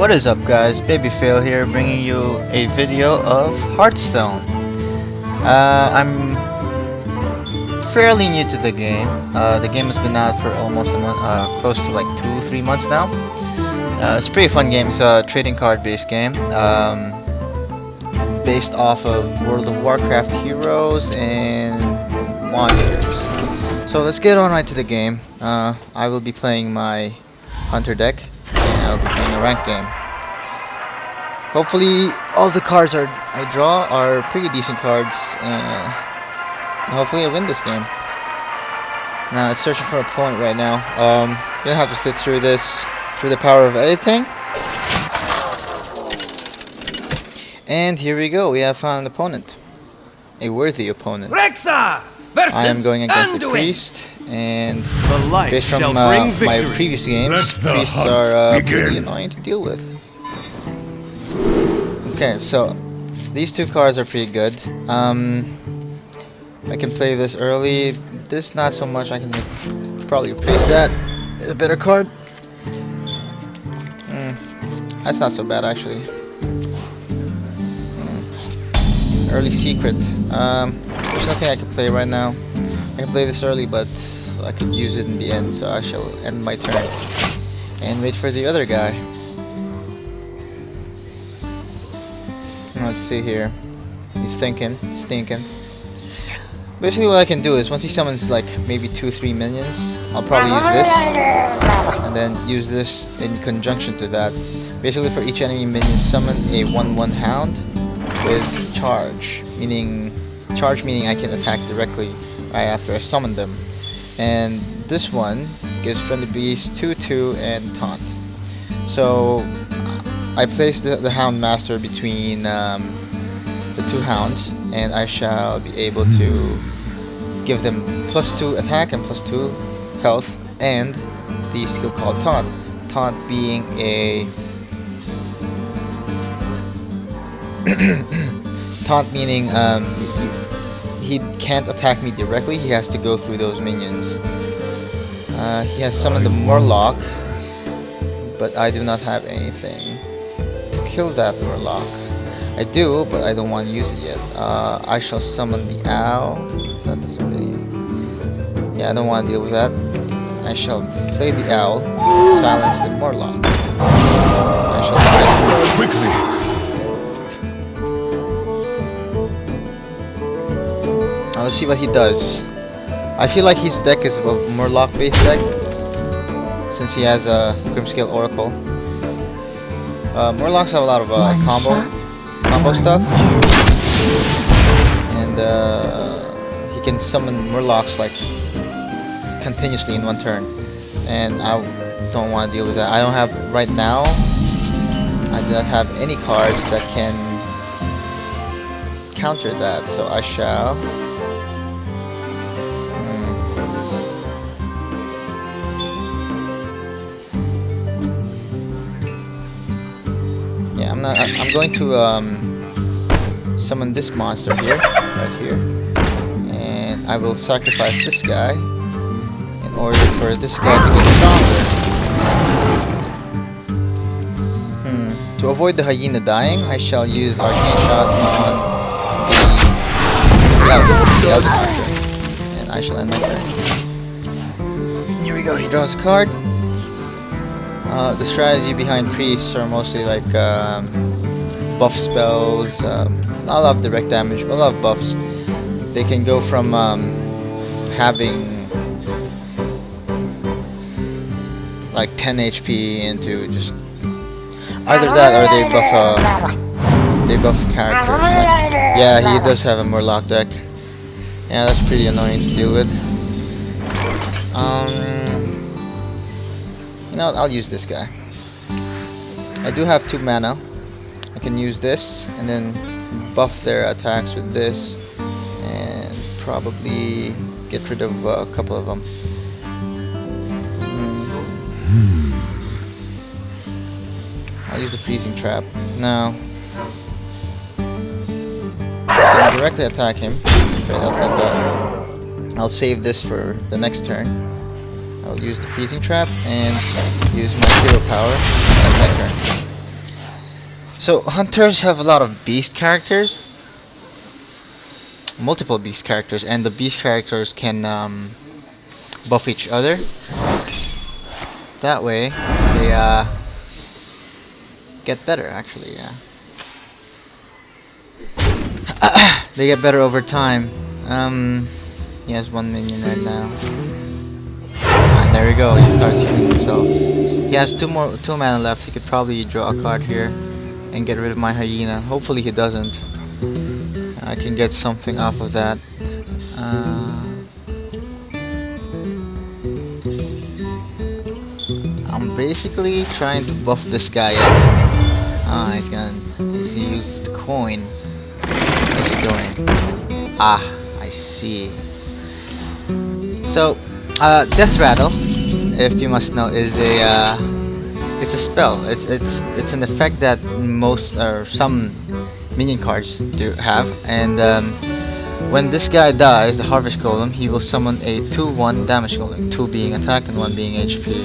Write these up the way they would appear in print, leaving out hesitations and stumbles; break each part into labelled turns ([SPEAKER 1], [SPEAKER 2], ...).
[SPEAKER 1] What is up, guys? Babyfail here, bringing you a video of Hearthstone. I'm fairly new to the game. The game has been out for almost a month, close to like 2-3 months now. It's a pretty fun game. It's a trading card based game, based off of World of Warcraft heroes and monsters. So let's get on right to the game. I will be playing my Hunter deck, and I'll be playing a ranked game. Hopefully all the cards I draw are pretty decent cards, and hopefully I win this game. Now it's searching for an opponent right now. Gonna have to sit through this through the power of editing. And here we go, we have found an opponent. A worthy opponent.
[SPEAKER 2] Rexa versus
[SPEAKER 1] I am going against
[SPEAKER 2] Anduin.
[SPEAKER 1] a priest, and
[SPEAKER 2] The light
[SPEAKER 1] based from
[SPEAKER 2] shall
[SPEAKER 1] my
[SPEAKER 2] bring victory.
[SPEAKER 1] previous games,
[SPEAKER 3] Let the
[SPEAKER 1] priests
[SPEAKER 3] hunt
[SPEAKER 1] are
[SPEAKER 3] begin.
[SPEAKER 1] pretty annoying to deal with. Okay, so these two cards are pretty good. I can play this early. This not so much. I can probably replace that with a better card. That's not so bad actually. Early secret. There's nothing I can play right now. I can play this early, but I could use it in the end, so I shall end my turn and wait for the other guy. Let's see here. He's thinking. Basically what I can do is once he summons like maybe 2-3 minions, I'll probably use this and then use this in conjunction to that. Basically for each enemy minion summon a 1/1 hound with charge meaning I can attack directly right after I summon them. And this one gives friendly beast 2/2 and taunt. So I place the Hound Master between the two hounds, and I shall be able to give them +2 attack and +2 health, and the skill called Taunt. Taunt being a taunt meaning he can't attack me directly. He has to go through those minions. He has summoned the Murloc, but I do not have anything to kill that Murloc. I do, but I don't want to use it yet. I shall summon the Owl. That doesn't really... Yeah, I don't want to deal with that. I shall play the Owl, silence the Murloc. I shall die.
[SPEAKER 3] Quickly!
[SPEAKER 1] Now let's see what he does. I feel like his deck is a Murloc based deck, since he has a Grimscale Oracle. Murlocs have a lot of combo stuff, and he can summon Murlocs like continuously in one turn, and I don't want to deal with that. I don't have right now. I do not have any cards that can counter that, so I shall. I'm going to summon this monster here, right here, and I will sacrifice this guy in order for this guy to get stronger. To avoid the hyena dying, I shall use Arcane Shot on the Elder Hunter, and I shall end my turn. Here we go, he draws a card. The strategy behind priests are mostly like buff spells, not a lot of direct damage, but a lot of buffs. They can go from having like 10 HP into just either that or they buff characters. Like, yeah, he does have a Murloc deck. Yeah, that's pretty annoying to deal with. You know what, I'll use this guy. I do have 2 mana. I can use this and then buff their attacks with this and probably get rid of a couple of them. I'll use the freezing trap. Now I can directly attack him straight up like that. I'll save this for the next turn. I'll use the freezing trap and use my hero power at my turn. So hunters have a lot of beast characters, multiple beast characters, and the beast characters can buff each other. That way, they get better. Actually, yeah, they get better over time. He has 1 minion right now. And there we go. He starts healing himself. He has two mana left. He could probably draw a card here and get rid of my hyena. Hopefully he doesn't. I can get something off of that. I'm basically trying to buff this guy up. He's used the coin. What's he doing? Ah, I see. So, Death Rattle, if you must know, is it's a spell. It's an effect that most or some minion cards do have, and when this guy dies, the Harvest Golem, he will summon a 2/1 damage golem, 2 being attack and 1 being HP.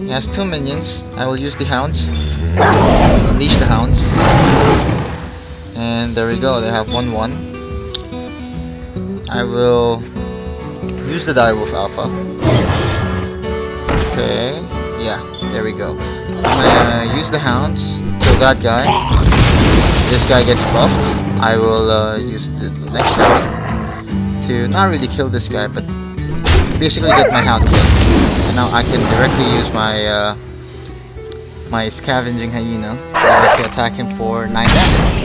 [SPEAKER 1] He has 2 minions. I will use the hounds. Unleash the hounds. And there we go, they have 1/1. I will use the Direwolf Alpha. Okay, yeah, there we go. I'm gonna use the hounds, kill that guy. This guy gets buffed. I will use the next hound to not really kill this guy, but basically get my hound killed. And now I can directly use my my Scavenging Hyena to attack him for 9 damage.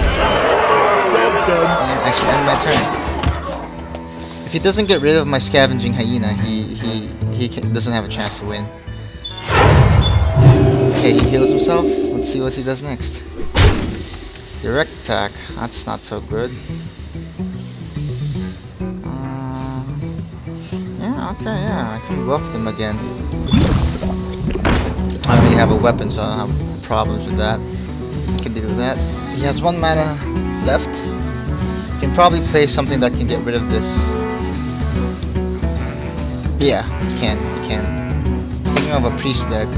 [SPEAKER 1] And actually end my turn. If he doesn't get rid of my Scavenging Hyena, he doesn't have a chance to win. Okay, he heals himself. Let's see what he does next. Direct attack. That's not so good. Yeah, okay, yeah, I can buff them again. I don't really have a weapon, so I don't have problems with that. I can deal with that. He has 1 mana left. Can probably play something that can get rid of this. Yeah, you can. Thinking of a priest deck.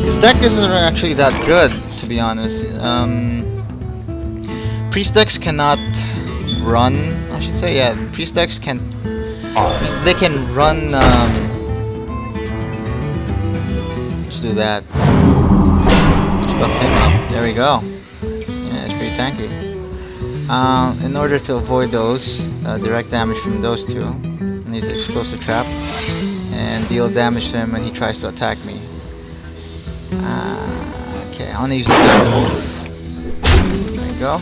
[SPEAKER 1] His deck isn't actually that good, to be honest. Priest decks cannot run. I should say, yeah. Priest decks can. They can run. Let's do that. Let's buff him up. There we go. Yeah, it's pretty tanky. In order to avoid those direct damage from those two, I use the explosive trap and deal damage to him when he tries to attack me. Okay, I want to use the Direwolf. There you go.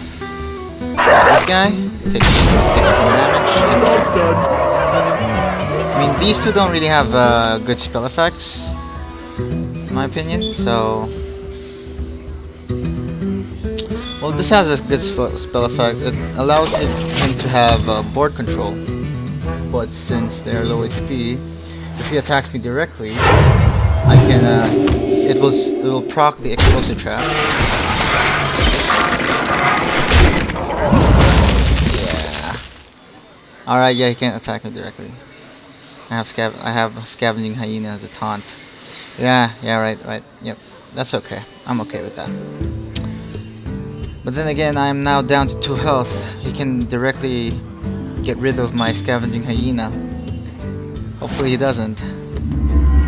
[SPEAKER 1] This guy takes 10 damage. I mean, these two don't really have good spell effects, in my opinion. So, well, this has a good spell effect. It allows him to have board control. But since they're low HP, if he attacks me directly, I can. It will proc the explosive trap. Yeah. All right. Yeah, he can't attack me directly. I have Scavenging Hyena as a taunt. Yeah. Right. Yep. That's okay. I'm okay with that. But then again, I'm now down to 2 health. He can directly get rid of my Scavenging Hyena. Hopefully he doesn't.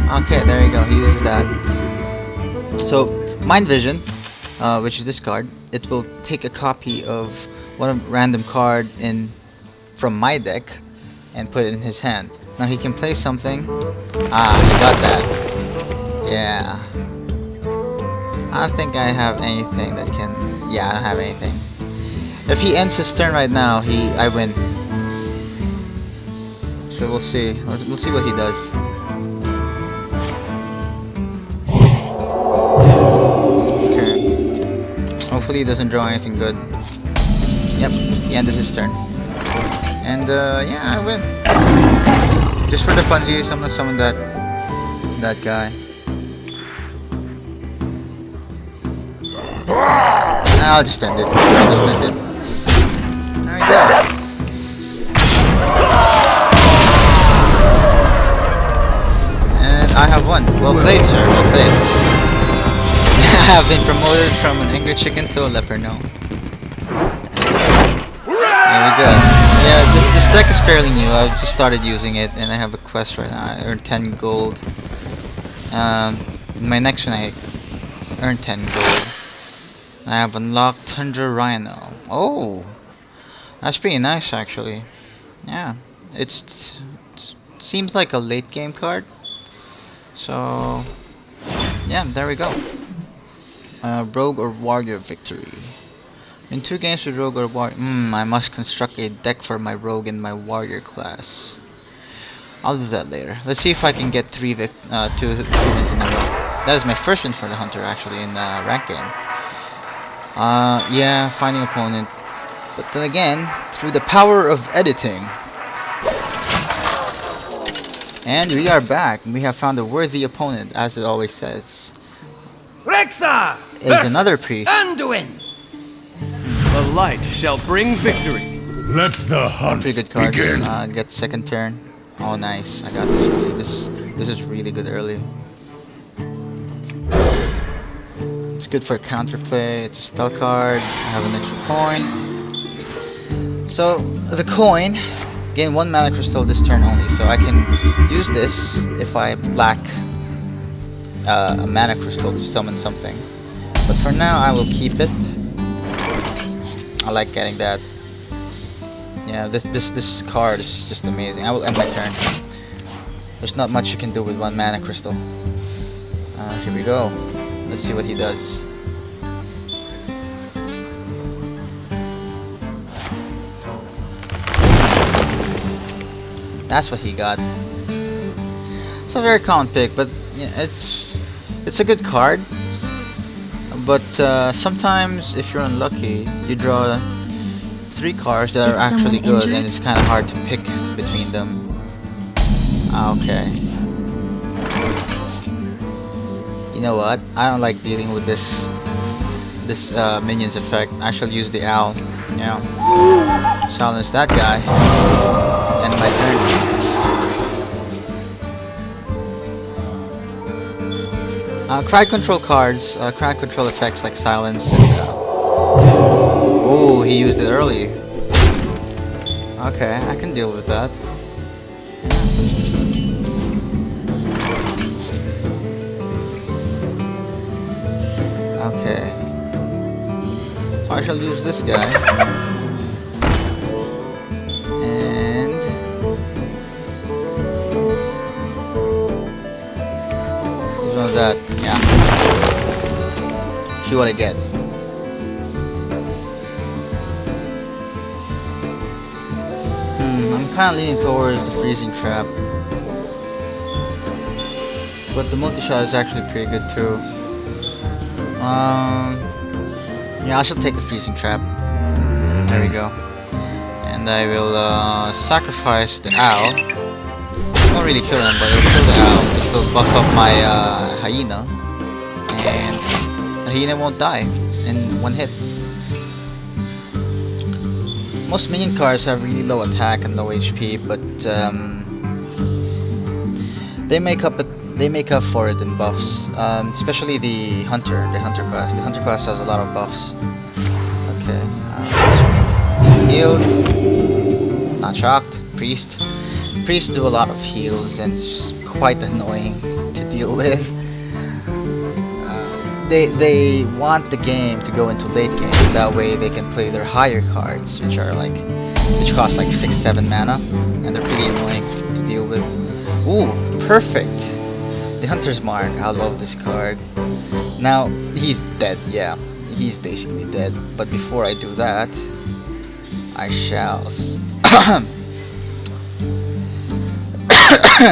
[SPEAKER 1] Okay, there you go. He uses that. So, Mind Vision, which is this card, it will take a copy of one random card from my deck and put it in his hand. Now he can play something. Ah, he got that. Yeah. I don't think I have anything that can. Yeah, I don't have anything. If he ends his turn right now, I win. So we'll see. We'll see what he does. Okay. Hopefully he doesn't draw anything good. Yep, he ended his turn. And yeah, I win. Just for the funsies, I'm gonna summon that guy. I'll just end it. There we go. And I have won. Well played, sir. Well played. have been promoted from an angry chicken to a leper now. There we go. Yeah, this deck is fairly new. I've just started using it, and I have a quest right now. I earned 10 gold. In my next one, I earned 10 gold. I have unlocked Tundra Rhino. Oh, that's pretty nice, actually. Yeah, it seems like a late game card. So, yeah, there we go. Rogue or Warrior victory. In 2 games with Rogue or Warrior, I must construct a deck for my Rogue and my Warrior class. I'll do that later. Let's see if I can get 2 wins in a row. That was my first win for the Hunter, actually, in the rank game. Yeah, finding opponent. But then again, through the power of editing. And we are back. We have found a worthy opponent, as it always says.
[SPEAKER 2] Rexa!
[SPEAKER 1] It is another priest.
[SPEAKER 2] Anduin! The light shall bring victory.
[SPEAKER 3] Let the hunt
[SPEAKER 1] Pretty good cards.
[SPEAKER 3] begin.
[SPEAKER 1] Get second turn. Oh, nice. I got this early. This is really good early. It's good for counterplay. It's a spell card. I have an extra coin. So the coin, gain 1 mana crystal this turn only. So I can use this if I lack a mana crystal to summon something. But for now, I will keep it. I like getting that. Yeah, this card is just amazing. I will end my turn. There's not much you can do with 1 mana crystal. Here we go. Let's see what he does. That's what he got. It's a very common pick, but yeah, it's a good card. But sometimes, if you're unlucky, you draw 3 cards that are actually good, and it's kind of hard to pick between them. Okay. You know what? I don't like dealing with this minions effect. I shall use the owl. Yeah. Silence that guy. End my turn. Crowd control cards, crowd control effects like silence and oh, he used it early. Okay, I can deal with that. Okay. I shall use this guy. And use one of that. Yeah. See what I get. I'm kind of leaning towards the freezing trap, but the multi-shot is actually pretty good too. Yeah, I shall take the freezing trap. There we go. And I will sacrifice the owl. Won't really kill him, but it'll kill the owl, which will buff up my hyena, and the hyena won't die in 1 hit. Most minion cards have really low attack and low HP, but they make up for it in buffs. Especially the hunter class. The hunter class has a lot of buffs. Okay. Healed. Not shocked. Priest. Priests do a lot of heals, and it's quite annoying to deal with. They want the game to go into late game. That way they can play their higher cards, which cost like 6-7 mana, and they're pretty annoying to deal with. Ooh, perfect. The Hunter's Mark. I love this card. Now he's dead. Yeah, he's basically dead. But before I do that, I shall.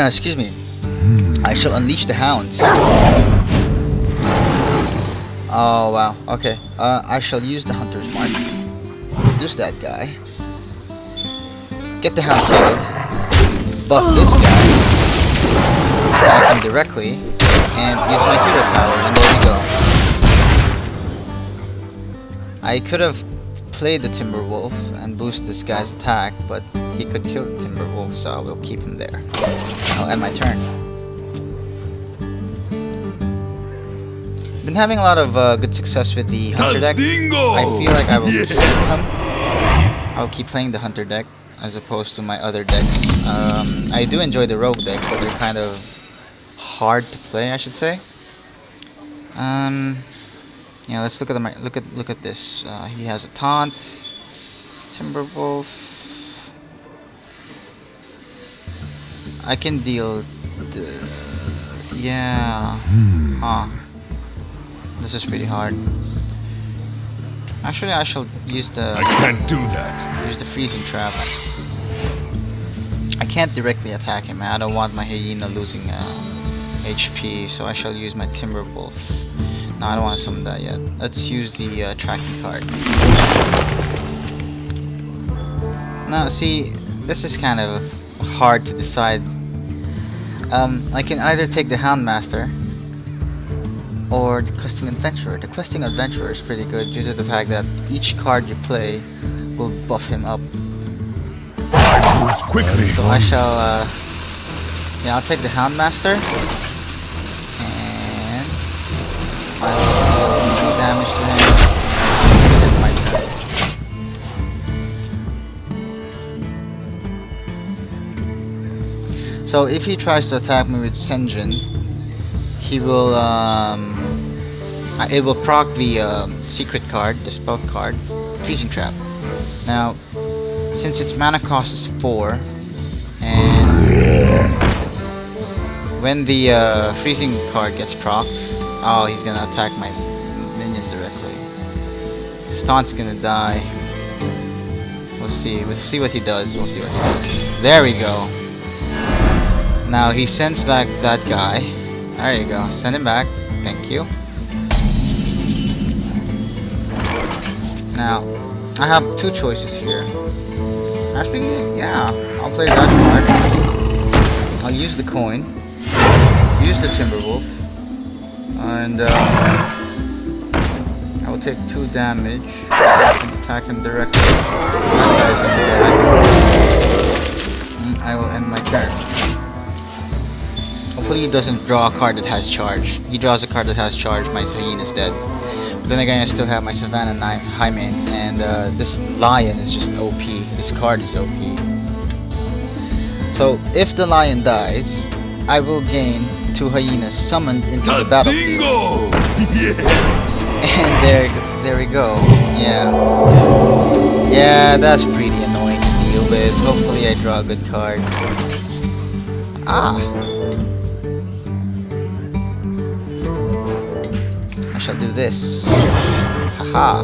[SPEAKER 1] Excuse me. I shall unleash the hounds. Oh wow, okay. I shall use the Hunter's Mark. Reduce that guy. Get the hound killed. Buff this guy. Attack him directly. And use my hero power, and there we go. I could have played the Timberwolf and boost this guy's attack, but he could kill the Timberwolf, so I will keep him there. I'll end my turn. Been having a lot of good success with the hunter deck. I feel like I will keep him. I'll keep playing the hunter deck as opposed to my other decks. I do enjoy the rogue deck, but they're kind of hard to play, I should say. Yeah, let's look at the look at this. He has a taunt, Timberwolf. I can deal. Yeah. Huh. This is pretty hard. Actually, I shall use the.
[SPEAKER 3] I can't do that.
[SPEAKER 1] Use the freezing trap. I can't directly attack him. I don't want my hyena losing HP, so I shall use my Timberwolf. No, I don't want to summon that yet. Let's use the tracking card. Now, see, this is kind of hard to decide. I can either take the Houndmaster or the Questing Adventurer. The Questing Adventurer is pretty good due to the fact that each card you play will buff him up.
[SPEAKER 3] Quickly.
[SPEAKER 1] So I shall, yeah, I'll take the Houndmaster, and I will deal 2 damage to him. Hit my turn. So if he tries to attack me with Senjin, he will, it will proc the secret card, the spell card, Freezing Trap. Now, since its mana cost is 4, and when the freezing card gets procced, oh, he's gonna attack my minion directly. His taunt's gonna die. We'll see. We'll see what he does. We'll see what he does. There we go. Now he sends back that guy. There you go. Send him back. Thank you. Now, I have 2 choices here. Actually, yeah, I'll play that card. I'll use the coin, use the Timberwolf, and I will take 2 damage and attack him directly. That guy's gonna die. I will end my turn. Hopefully he doesn't draw a card that has charge. He draws a card that has charge, my hyena's dead. But then again, I still have my Savannah high main, and this lion is just OP. This card is OP. So if the lion dies, I will gain 2 hyenas summoned into the battlefield. And there we go. Yeah. Yeah, that's pretty annoying to deal with. Hopefully I draw a good card. Ah. I shall do this. Haha.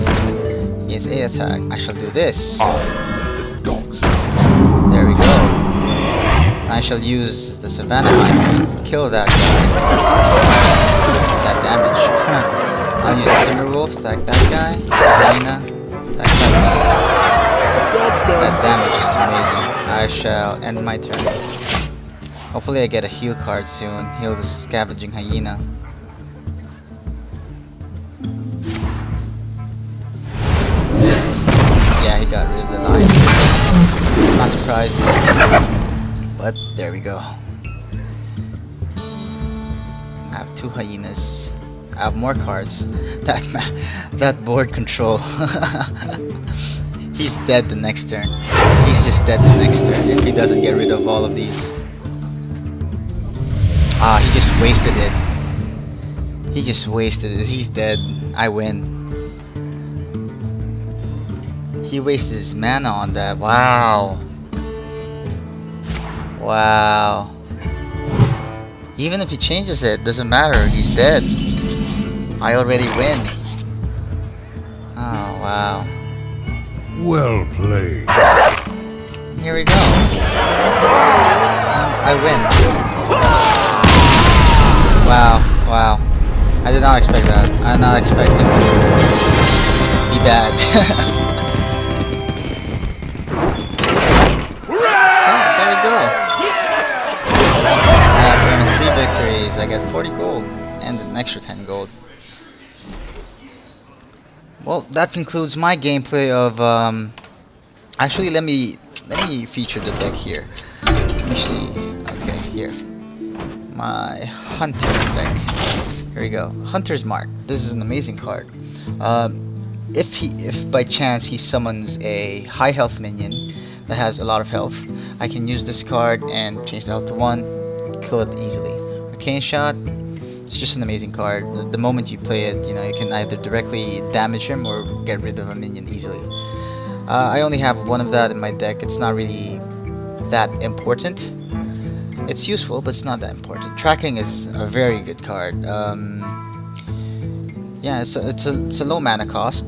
[SPEAKER 1] He has A attack. I shall do this. There we go. I shall use the Savannah Hymen. Kill that guy. That damage. I'll use the Timberwolf. Attack that guy. Hyena. Attack that guy. That damage is amazing. I shall end my turn. Hopefully I get a heal card soon. Heal the Scavenging Hyena. Got rid of the lion. Not surprised, but there we go. I have 2 hyenas. I have more cards. That board control. He's dead the next turn. He's just dead the next turn if he doesn't get rid of all of these. Ah, he just wasted it. He just wasted it. He's dead. I win. He wasted his mana on that. Wow. Wow. Even if he changes it, doesn't matter. He's dead. I already win. Oh, wow.
[SPEAKER 3] Well played.
[SPEAKER 1] Here we go. I win. Wow. Wow. I did not expect that. I did not expect him to be bad. Victories. I get 40 gold and an extra 10 gold. Well, that concludes my gameplay of actually let me feature the deck here. Let me see. Okay, here. My hunter deck. Here we go. Hunter's Mark. This is an amazing card. If by chance he summons a high health minion that has a lot of health, I can use this card and change the health to 1, kill it easily. Arcane Shot. It's just an amazing card. The moment you play it, you know, you can either directly damage him or get rid of a minion easily. I only have 1 of that in my deck. It's not really that important. It's useful, but it's not that important. Tracking is a very good card. Yeah, it's a low mana cost,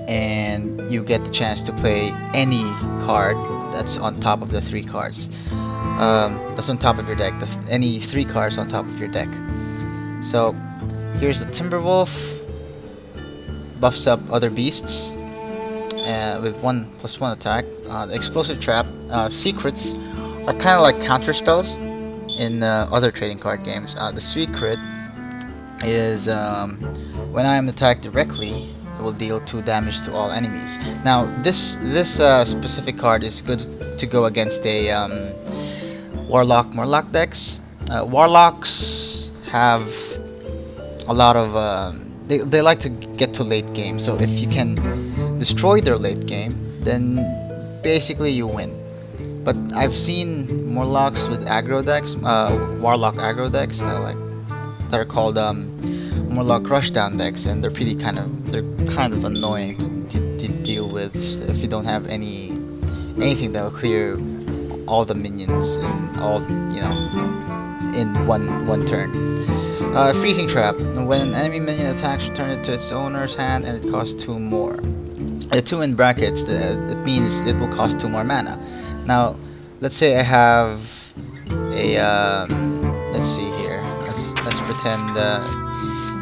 [SPEAKER 1] and you get the chance to play any card that's on top of the 3 cards. That's on top of your deck. Any 3 cards on top of your deck. So here's the Timberwolf. Buffs up other beasts with 1+1 attack. The Explosive Trap. Secrets are kind of like counter spells in other trading card games. The Secret is when I am attacked directly, it will deal 2 damage to all enemies. Now this specific card is good to go against a Warlock decks. Warlocks have a lot of they like to get to late game, so if you can destroy their late game, then basically you win. But I've seen Warlocks with aggro decks, Warlock aggro decks that are called Warlock rushdown decks, and they're kind of annoying to deal with if you don't have anything that will clear all the minions and all, you know, in one turn. Freezing Trap. When an enemy minion attacks, return it to its owner's hand, and it costs 2 more. The 2 in brackets, it means it will cost 2 more mana. Now, let's say I have a let's see here. Let's pretend.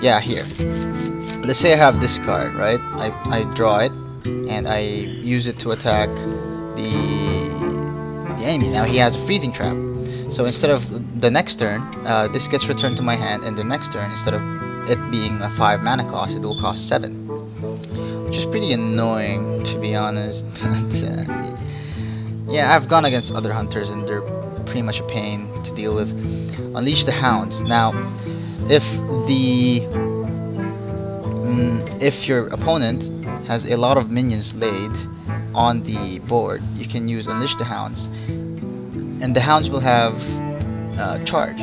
[SPEAKER 1] Yeah, here. Let's say I have this card, right? I draw it, and I use it to attack the enemy. Now he has a Freezing Trap. So instead of the next turn, this gets returned to my hand, and the next turn, instead of it being a 5 mana cost, it will cost 7. Which is pretty annoying, to be honest. Yeah, I've gone against other hunters, and they're pretty much a pain to deal with. Unleash the Hounds. Now, if your opponent has a lot of minions laid on the board, you can use Unleash the Hounds, and the Hounds will have charge.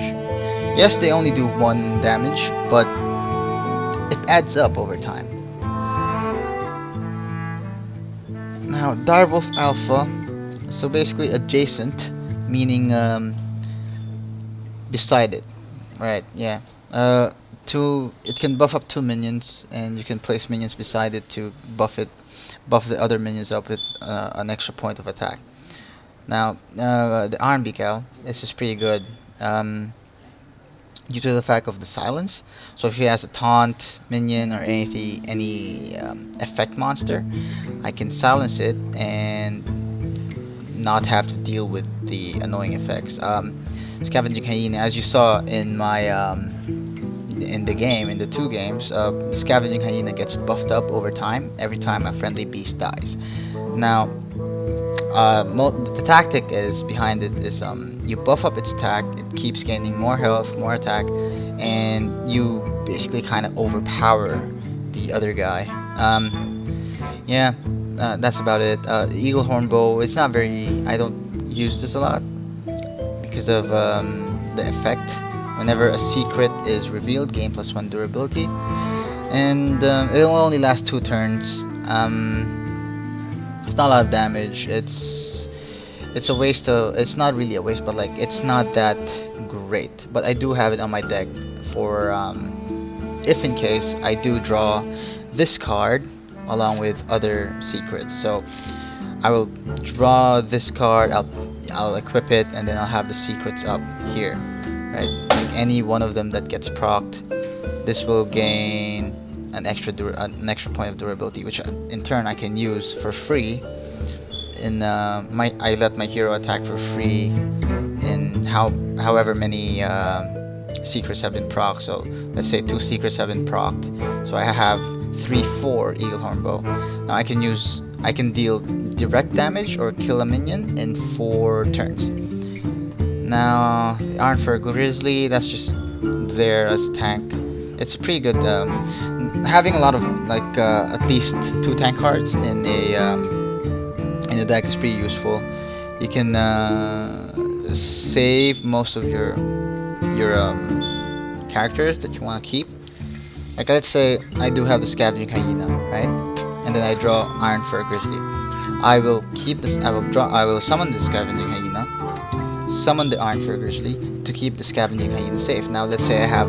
[SPEAKER 1] Yes, they only do 1 damage, but it adds up over time. Now, Direwolf Alpha. So basically adjacent, meaning beside it. Right, yeah. It can buff up 2 minions, and you can place minions beside it to buff the other minions up with an extra point of attack. Now, the Iron Beak Owl, this is pretty good due to the fact of the silence. So if he has a taunt minion or any effect monster, I can silence it and not have to deal with the annoying effects. Scavenging Hyena, as you saw in my in the 2 games, Scavenging Hyena gets buffed up over time every time a friendly beast dies. Now, the tactic behind it is you buff up its attack, it keeps gaining more health, more attack, and you basically kind of overpower the other guy. Yeah, that's about it. Eagle Horn Bow, it's not very, I don't use this a lot because of the effect. Whenever a secret is revealed, gain +1 durability, and it will only last 2 turns. It's not a lot of damage. It's a waste of, it's not really a waste, but like it's not that great. But I do have it on my deck for if in case I do draw this card along with other secrets. So I will draw this card, I'll equip it, and then I'll have the secrets up here, right? Like any one of them that gets procced, this will gain an extra point of durability, which in turn I can use for free. I let my hero attack for free in however many secrets have been procced. So let's say 2 secrets have been procced, so I have 3/4 Eagle Horn Bow. Now I can deal direct damage or kill a minion in 4 turns. Now the Iron Fur Grizzly, that's just there as tank. It's pretty good. Having a lot of like at least 2 tank cards in a deck is pretty useful. You can save most of your characters that you want to keep. Like let's say I do have the Scavenging Hyena, right? And then I draw Iron Fur Grizzly. I will keep this. I will summon the Scavenging Hyena, summon the Iron Fur Grizzly to keep the Scavenging Hyena safe. Now let's say I have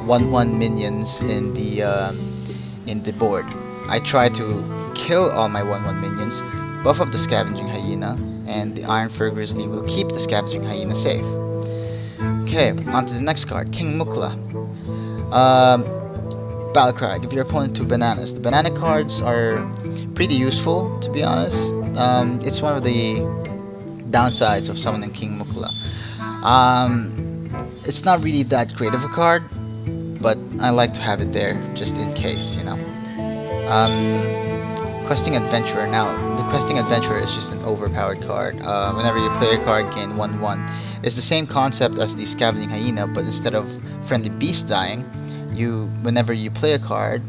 [SPEAKER 1] 1/1 minions in the board. I try to kill all my 1/1 minions, buff up the Scavenging Hyena, and the Iron Fur Grizzly will keep the Scavenging Hyena safe. Okay, on to the next card, King Mukla. Battlecry, give your opponent 2 bananas. The banana cards are pretty useful, to be honest. It's one of the downsides of summoning King Mukla. It's not really that great of a card, but I like to have it there just in case, you know. Questing Adventurer. Now, the Questing Adventurer is just an overpowered card. Whenever you play a card, gain 1/1. It's the same concept as the Scavenging Hyena, but instead of friendly beast dying, whenever you play a card,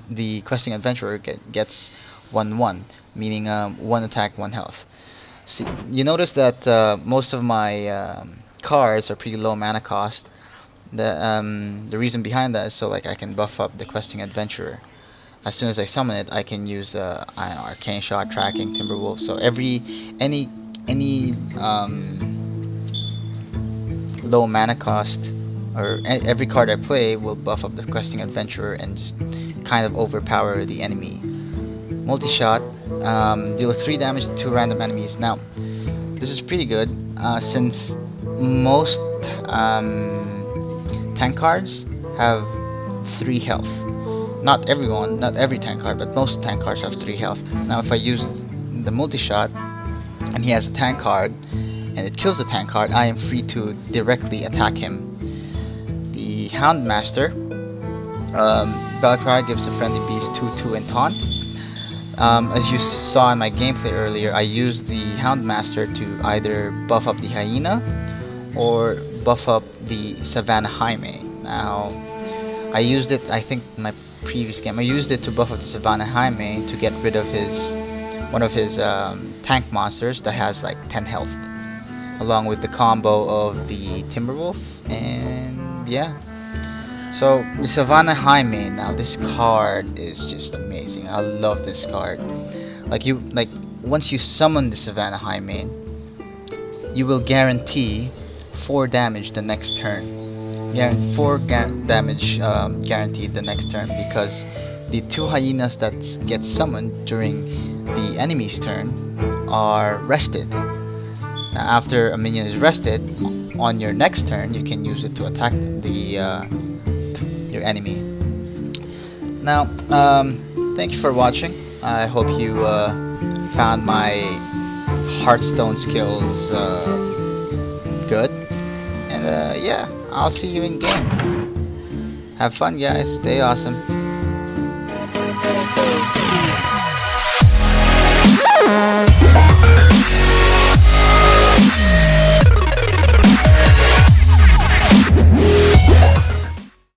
[SPEAKER 1] the Questing Adventurer gets 1/1, meaning 1 attack, 1 health. See, you notice that most of my cards are pretty low mana cost. The reason behind that is so like I can buff up the Questing Adventurer. As soon as I summon it, I can use Arcane Shot, Tracking, Timberwolf. So any low mana cost or every card I play will buff up the Questing Adventurer and just kind of overpower the enemy. Multi-shot, deal 3 damage to 2 random enemies. Now, this is pretty good since most tank cards have 3 health. Not every tank card, but most tank cards have 3 health. Now, if I use the multi-shot and he has a tank card and it kills the tank card, I am free to directly attack him. The Houndmaster, Battlecry gives a friendly beast 2/2 and taunt. As you saw in my gameplay earlier, I used the Houndmaster to either buff up the Hyena or buff up the Savannah Jaime. Now, I used it, I think in my previous game, I used it to buff up the Savannah Jaime to get rid of one of his tank monsters that has like 10 health, along with the combo of the Timberwolf, and yeah. So the Savannah Jaime, now this card is just amazing. I love this card. Like once you summon the Savannah Jaime, you will guarantee 4 damage the next turn. Damage guaranteed the next turn, because the 2 hyenas that get summoned during the enemy's turn are rested. Now, after a minion is rested, on your next turn you can use it to attack your enemy. Now, thank you for watching. I hope you found my Hearthstone skills good, and yeah, I'll see you in game. Have fun, guys. Stay awesome.